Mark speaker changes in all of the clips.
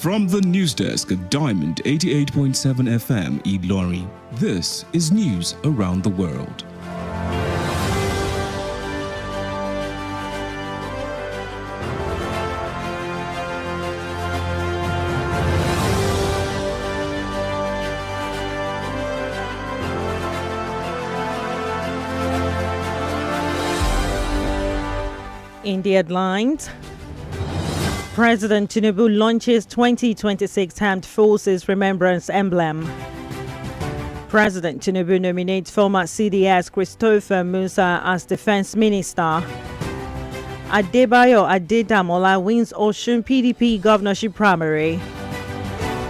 Speaker 1: From the news desk at Diamond 88.7 FM Iroyin, this is news around the world.
Speaker 2: In the headlines, President Tinubu launches 2026 Armed Forces Remembrance Emblem. President Tinubu nominates former CDS Christopher Musa as Defense Minister. Adebayo Adedamola wins Osun PDP governorship primary.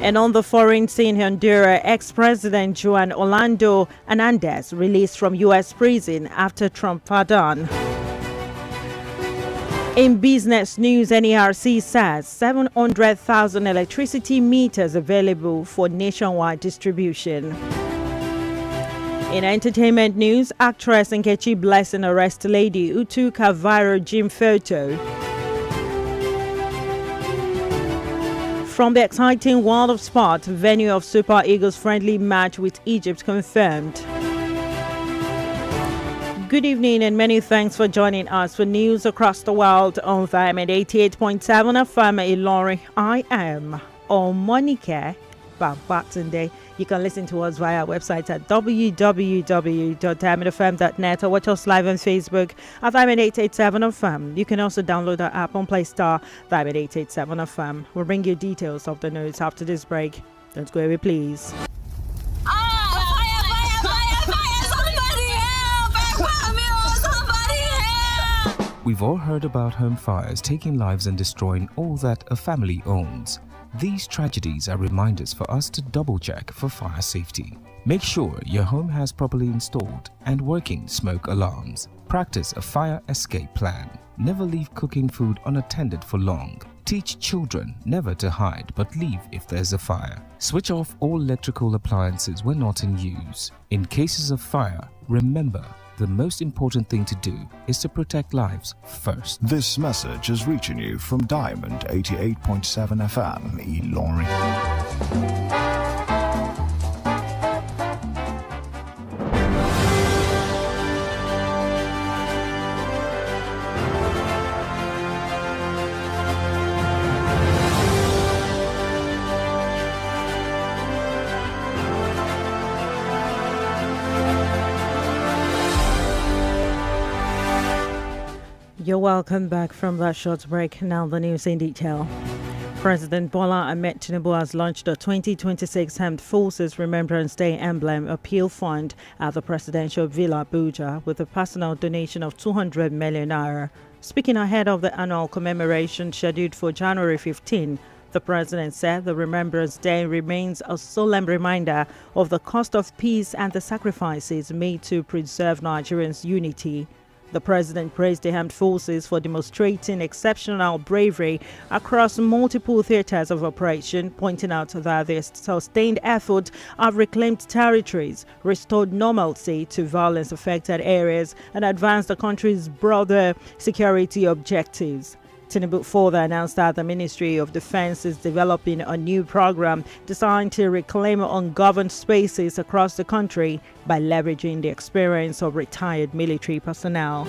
Speaker 2: And on the foreign scene, Honduras ex-president Juan Orlando Hernandez released from U.S. prison after Trump pardon. In business news, NERC says 700,000 electricity meters available for nationwide distribution. In entertainment news, actress Nkechi Blessing arrests lady who took her viral gym photo. From the exciting world of sport, venue of Super Eagles friendly match with Egypt confirmed. Good evening and many thanks for joining us for news across the world on Diamond 88.7 FM Iroyin. I am Omonike Babatunde. You can listen to us via our website at www.diamondfm.net or watch us live on Facebook at Diamond 887 FM. You can also download our app on Play Store, Diamond 887 FM. We'll bring you details of the news after this break. Don't go away, please.
Speaker 3: We've all heard about home fires taking lives and destroying all that a family owns. These tragedies are reminders for us to double-check for fire safety. Make sure your home has properly installed and working smoke alarms. Practice a fire escape plan. Never leave cooking food unattended for long. Teach children never to hide but leave if there's a fire. Switch off all electrical appliances when not in use. In cases of fire, remember, the most important thing to do is to protect lives first.
Speaker 4: This message is reaching you from Diamond 88.7 FM Iroyin.
Speaker 2: You're welcome back from that short break. Now the news in detail. President Bola Ahmed Tinubu has launched the 2026 Armed Forces Remembrance Day Emblem Appeal Fund at the Presidential Villa Abuja with a personal donation of 200 million naira. Speaking ahead of the annual commemoration scheduled for January 15, the president said the Remembrance Day remains a solemn reminder of the cost of peace and the sacrifices made to preserve Nigerians' unity. The president praised the armed forces for demonstrating exceptional bravery across multiple theaters of operation, pointing out that their sustained efforts have reclaimed territories, restored normalcy to violence-affected areas, and advanced the country's broader security objectives. Tinubu further announced that the Ministry of Defense is developing a new program designed to reclaim ungoverned spaces across the country by leveraging the experience of retired military personnel.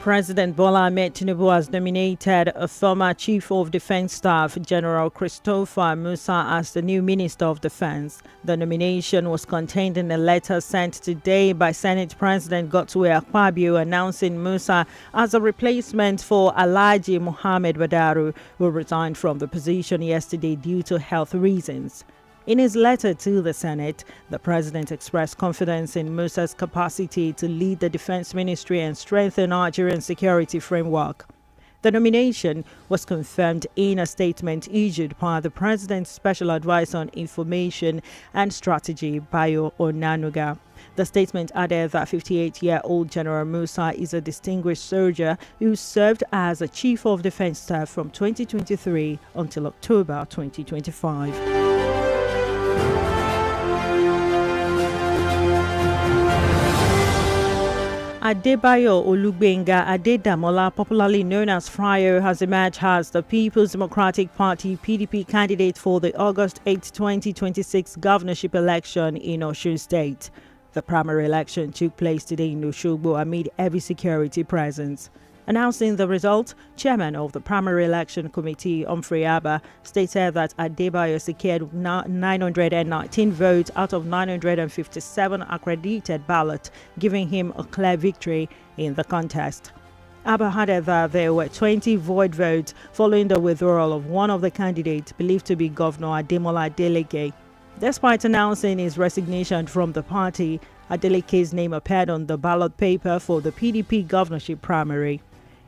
Speaker 2: President Bola Ahmed Tinubu has nominated a former Chief of Defense Staff, General Christopher Musa, as the new Minister of Defense. The nomination was contained in a letter sent today by Senate President Godswill Akpabio announcing Musa as a replacement for Alhaji Mohammed Badaru, who resigned from the position yesterday due to health reasons. In his letter to the Senate, the president expressed confidence in Musa's capacity to lead the defense ministry and strengthen Nigerian security framework. The nomination was confirmed in a statement issued by the president's special advisor on information and strategy, Bayo Onanuga. The statement added that 58-year-old General Musa is a distinguished soldier who served as a Chief of Defense Staff from 2023 until October 2025. Adebayo Olugbenga Adedamola, popularly known as Fryo, has emerged as the People's Democratic Party (PDP) candidate for the August 8, 2026 governorship election in Osun State. The primary election took place today in Osogbo amid heavy security presence. Announcing the result, Chairman of the Primary Election Committee, Humphrey Abba, stated that Adebayo secured 919 votes out of 957 accredited ballots, giving him a clear victory in the contest. Abba added that there were 20 void votes following the withdrawal of one of the candidates believed to be Governor Ademola Adeleke. Despite announcing his resignation from the party, Adeleke's name appeared on the ballot paper for the PDP governorship primary.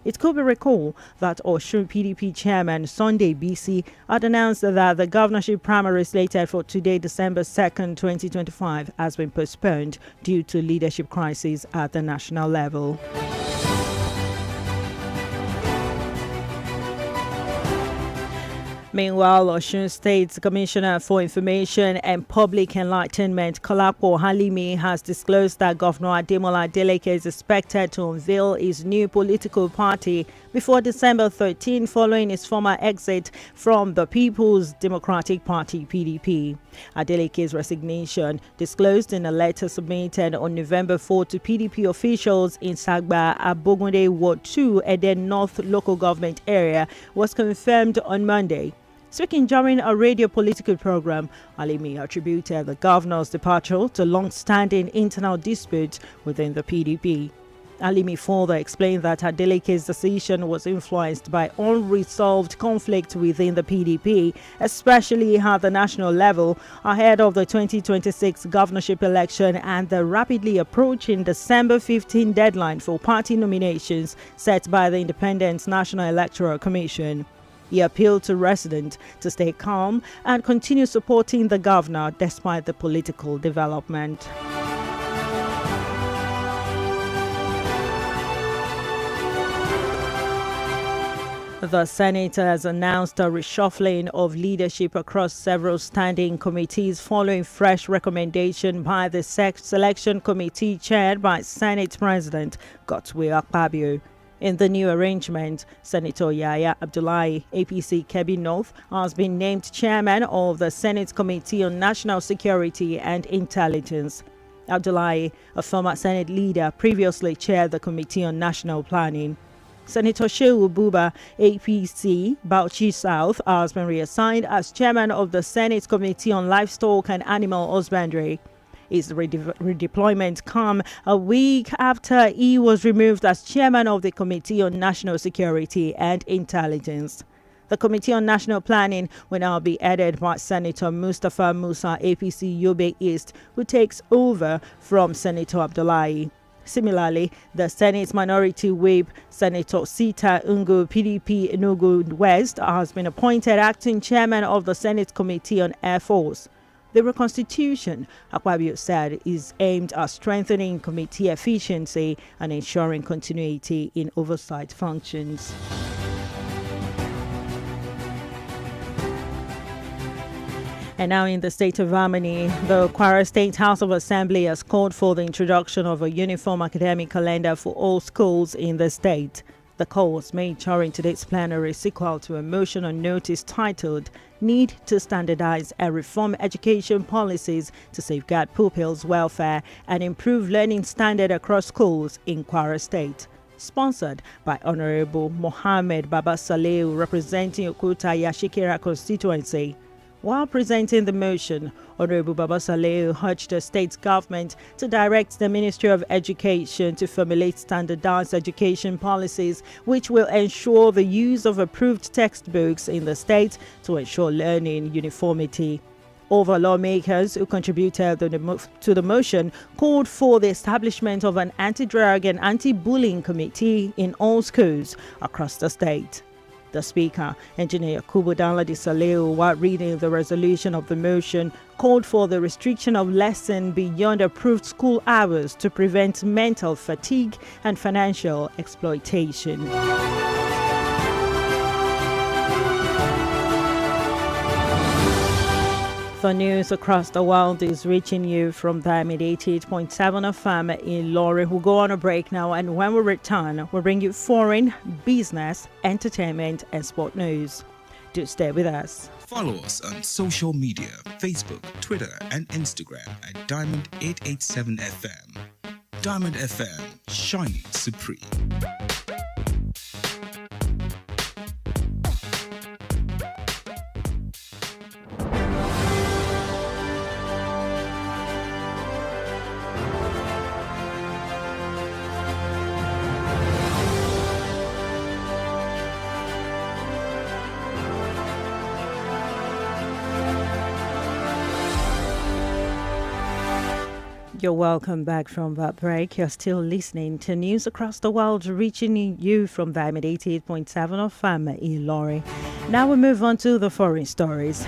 Speaker 2: It could be recalled that Osun PDP chairman Sunday BC had announced that the governorship primary slated for today, December 2nd, 2025, has been postponed due to leadership crisis at the national level. Meanwhile, Osun State's Commissioner for Information and Public Enlightenment, Kolapo Halimi, has disclosed that Governor Ademola Adeleke is expected to unveil his new political party before December 13, following his former exit from the People's Democratic Party (PDP). Adeleke's resignation, disclosed in a letter submitted on November 4 to PDP officials in Sagba, Abogunde Ward 2, Eden North local government area, was confirmed on Monday. Speaking during a radio political program, Alimi attributed the governor's departure to long-standing internal disputes within the PDP. Alimi further explained that Adeleke's decision was influenced by unresolved conflict within the PDP, especially at the national level, ahead of the 2026 governorship election and the rapidly approaching December 15 deadline for party nominations set by the Independent National Electoral Commission. He appealed to residents to stay calm and continue supporting the governor despite the political development. The Senate has announced a reshuffling of leadership across several standing committees following fresh recommendation by the Selection Committee chaired by Senate President Godswill Akpabio. In the new arrangement, Senator Yahya Abdullahi, APC Kebbi North, has been named chairman of the Senate Committee on National Security and Intelligence. Abdullahi, a former Senate leader, previously chaired the Committee on National Planning. Senator Shehu Buba, APC Bauchi South, has been reassigned as chairman of the Senate Committee on Livestock and Animal Husbandry. His redeployment come a week after he was removed as chairman of the Committee on National Security and Intelligence. The Committee on National Planning will now be headed by Senator Mustafa Musa, APC Yobe East, who takes over from Senator Abdullahi. Similarly, the Senate Minority Whip, Senator Sita Ungu, PDP Enugu West, has been appointed acting chairman of the Senate Committee on Air Force. The reconstitution, Akpabio said, is aimed at strengthening committee efficiency and ensuring continuity in oversight functions. And now in the state of Harmony, the Kwara State House of Assembly has called for the introduction of a uniform academic calendar for all schools in the state. The call was made during today's plenary sequel to a motion on notice titled Need to Standardize and Reform Education Policies to Safeguard Pupils' Welfare and Improve Learning Standard Across Schools in Kwara State. Sponsored by Honorable Mohammed Baba Saleu, representing Okuta Yashikira constituency. While presenting the motion, Honorable Baba Saleu urged the state government to direct the Ministry of Education to formulate standardized education policies which will ensure the use of approved textbooks in the state to ensure learning uniformity. Other lawmakers who contributed to the motion called for the establishment of an anti-drug and anti-bullying committee in all schools across the state. The Speaker, Engineer Kubu Danladi Saleu, while reading the resolution of the motion, called for the restriction of lesson beyond approved school hours to prevent mental fatigue and financial exploitation. The news across the world is reaching you from Diamond 88.7 FM in Ilorin. We'll go on a break now, and when we return, we'll bring you foreign, business, entertainment, and sport news. Do stay with us.
Speaker 1: Follow us on social media, Facebook, Twitter, and Instagram at Diamond 887 FM. Diamond FM, shining supreme.
Speaker 2: You're welcome back from that break. You're still listening to news across the world, reaching you from Diamond 88.7 of FM in Ilorin. Now we move on to the foreign stories.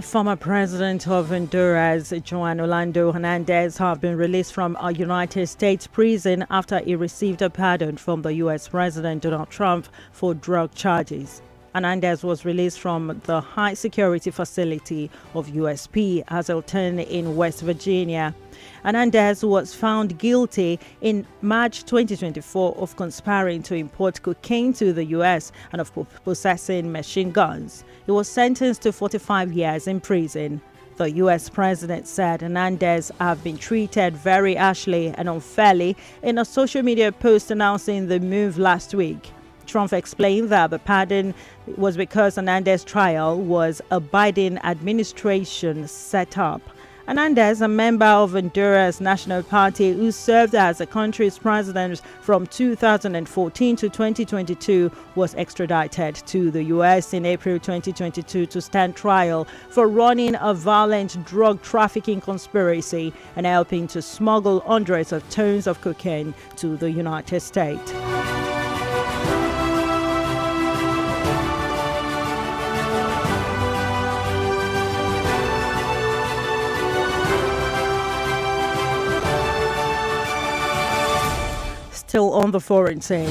Speaker 2: Former President of Honduras, Juan Orlando Hernandez, have been released from a United States prison after he received a pardon from the U.S. President Donald Trump for drug charges. Hernandez was released from the high security facility of USP Hazleton in West Virginia. Hernandez was found guilty in March 2024 of conspiring to import cocaine to the U.S. and of possessing machine guns. He was sentenced to 45 years in prison. The U.S. president said Hernandez have been treated very harshly and unfairly in a social media post announcing the move last week. Trump explained that the pardon was because Hernandez's trial was a Biden administration setup. Hernandez, a member of Honduras National Party who served as the country's president from 2014 to 2022, was extradited to the U.S. in April 2022 to stand trial for running a violent drug trafficking conspiracy and helping to smuggle hundreds of tons of cocaine to the United States. Still on the foreign scene,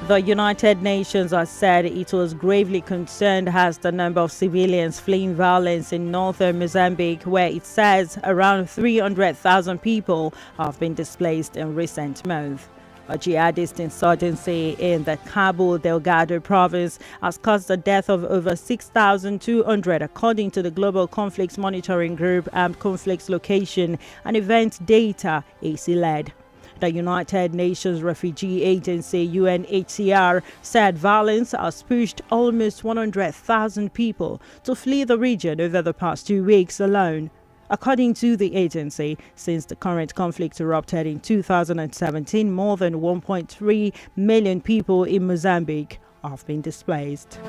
Speaker 2: the United Nations has said it was gravely concerned as the number of civilians fleeing violence in northern Mozambique, where it says around 300,000 people have been displaced in recent months. A jihadist insurgency in the Cabo Delgado province has caused the death of over 6,200, according to the Global Conflicts Monitoring Group Armed Conflicts Location and Event Data AC-led. The United Nations Refugee Agency, UNHCR, said violence has pushed almost 100,000 people to flee the region over the past 2 weeks alone. According to the agency, since the current conflict erupted in 2017, more than 1.3 million people in Mozambique have been displaced.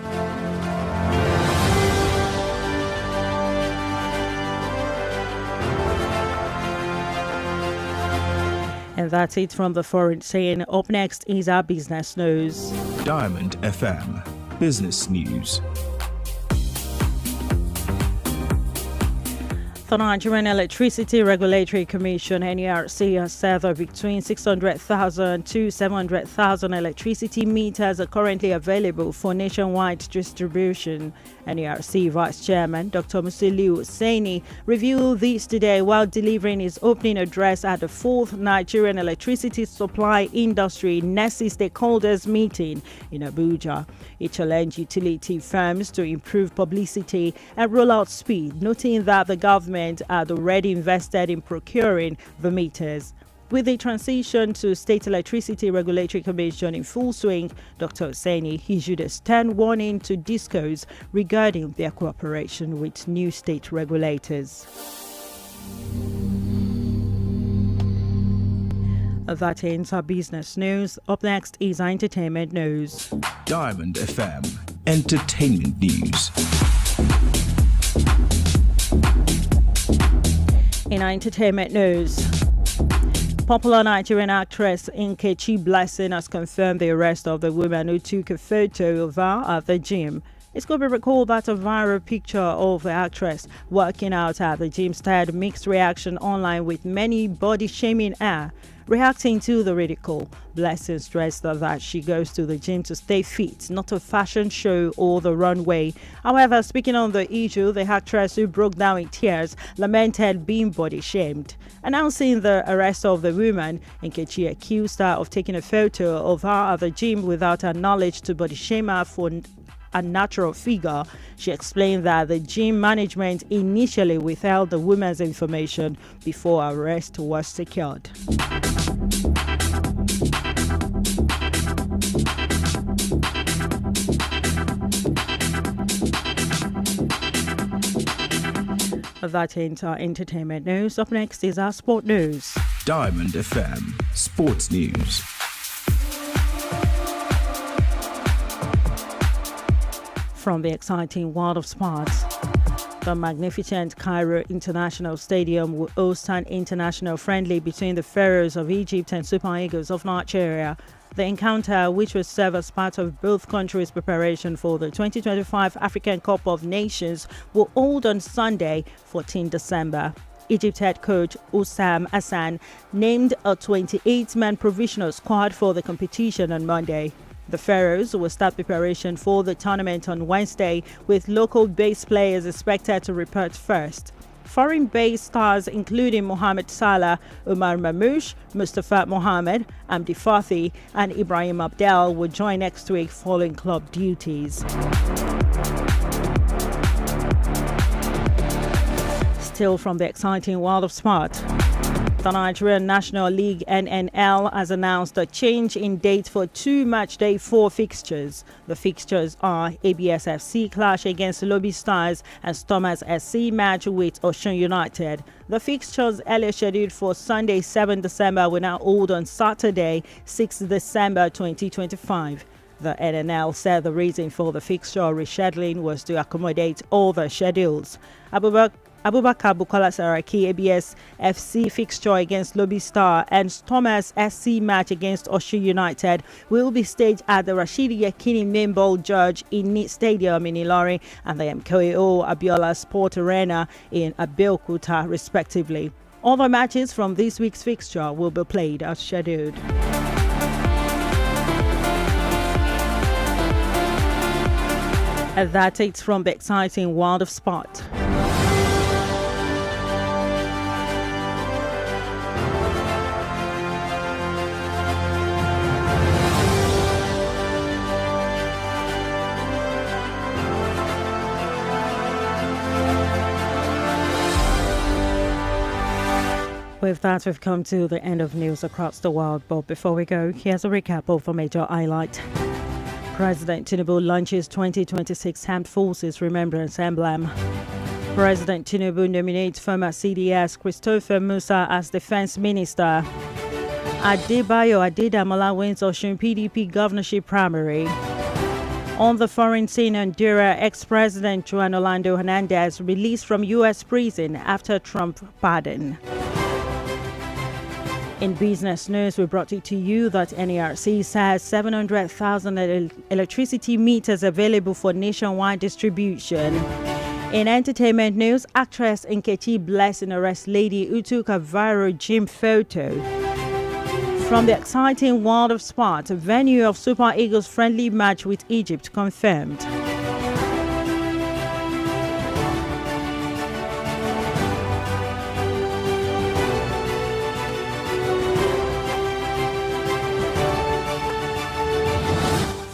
Speaker 2: And that's it from the foreign scene. Up next is our business news.
Speaker 1: Diamond FM, business news.
Speaker 2: The Nigerian Electricity Regulatory Commission, NERC, has said that between 600,000 to 700,000 electricity meters are currently available for nationwide distribution. NERC Vice Chairman Dr. Musiliu Hussaini revealed this today while delivering his opening address at the 4th Nigerian Electricity Supply Industry NESI Stakeholders Meeting in Abuja. He challenged utility firms to improve publicity and rollout speed, noting that the government had already invested in procuring the meters. With the transition to State Electricity Regulatory Commission in full swing, Dr. Hussaini issued a stern warning to DISCOs regarding their cooperation with new state regulators. That ends our business news. Up next is our entertainment news.
Speaker 1: Diamond FM, entertainment news.
Speaker 2: In our entertainment news, popular Nigerian actress Nkechi Blessing has confirmed the arrest of the woman who took a photo of her at the gym. It's going to be recalled that a viral picture of the actress working out at the gym stirred mixed reaction online, with many body shaming her. Reacting to the ridicule, Blessing stressed that she goes to the gym to stay fit, not a fashion show or the runway. However, speaking on the issue, the actress, who broke down in tears, lamented being body shamed. Announcing the arrest of the woman, Nkechi accused her of taking a photo of her at the gym without her knowledge to body shame her for a natural figure. She explained that the gym management initially withheld the woman's information before arrest was secured. That ends our entertainment news. Up next is our sport news.
Speaker 1: Diamond FM Sports News.
Speaker 2: From the exciting world of sports, the magnificent Cairo International Stadium will host an international friendly between the Pharaohs of Egypt and Super Eagles of Nigeria. The encounter, which will serve as part of both countries' preparation for the 2025 African Cup of Nations, will hold on Sunday, 14 December. Egypt head coach Hussam Hassan named a 28-man provisional squad for the competition on Monday. The Pharaohs will start preparation for the tournament on Wednesday, with local base players expected to report first. Foreign-based stars including Mohamed Salah, Umar Mamouche, Mustafa Mohamed, Amdi Fathi and Ibrahim Abdel will join next week following club duties. Still from the exciting world of sport, the Nigerian National League (NNL) has announced a change in date for 2 matchday 4 fixtures. The fixtures are ABSFC clash against Lobby Stars and Stormers SC match with Osun United. The fixtures earlier scheduled for Sunday 7 December will now hold on Saturday 6 December 2025. The NNL said the reason for the fixture rescheduling was to accommodate all the schedules. Abubakar Bukola Saraki ABS FC fixture against Lobby Star and Stormers SC match against Osun United will be staged at the Rashidi Yakini Main Ball George in Stadium in Ilorin and the MKO Abiola Sport Arena in Abeokuta, respectively. Other matches from this week's fixture will be played as scheduled. And that it's from the exciting world of sport. With that, we've come to the end of news across the world. But before we go, here's a recap of the major highlight. President Tinubu launches 2026 Armed Forces Remembrance Emblem. President Tinubu nominates former CDS Christopher Musa as Defense Minister. Adebayo Adedamola wins Osun PDP governorship primary. On the foreign scene, Honduras ex-president Juan Orlando Hernandez released from U.S. prison after Trump pardon. In business news, we brought it to you that NERC says 700,000 electricity meters available for nationwide distribution. In entertainment news, actress Nkechi Blessing arrests lady who took a viral gym photo. From the exciting world of sport, a venue of Super Eagles friendly match with Egypt confirmed.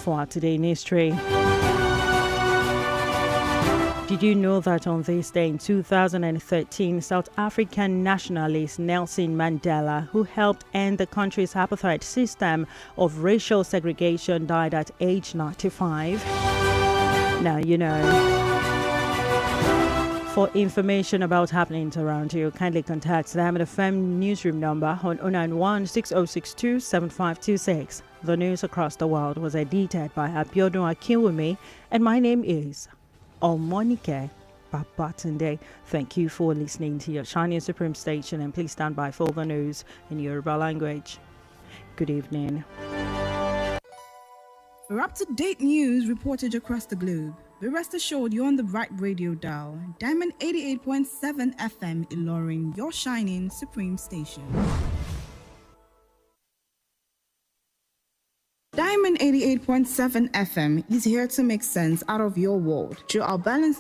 Speaker 2: For today in history. Did you know that on this day in 2013, South African nationalist Nelson Mandela, who helped end the country's apartheid system of racial segregation, died at age 95? Now you know. For information about happenings around you, kindly contact the Diamond FM newsroom number on 091 6062 7526. The news across the world was edited by Abiodun Akinwumi, and my name is Omonike Babatunde. Thank you for listening to your Shining Supreme station, and please stand by for the news in Yoruba language. Good evening.
Speaker 5: For up-to-date news reported across the globe, be rest assured you're on the right radio dial. Diamond 88.7 FM Ilorin, your Shining Supreme station. Diamond 88.7 FM is here to make sense out of your world through our balanced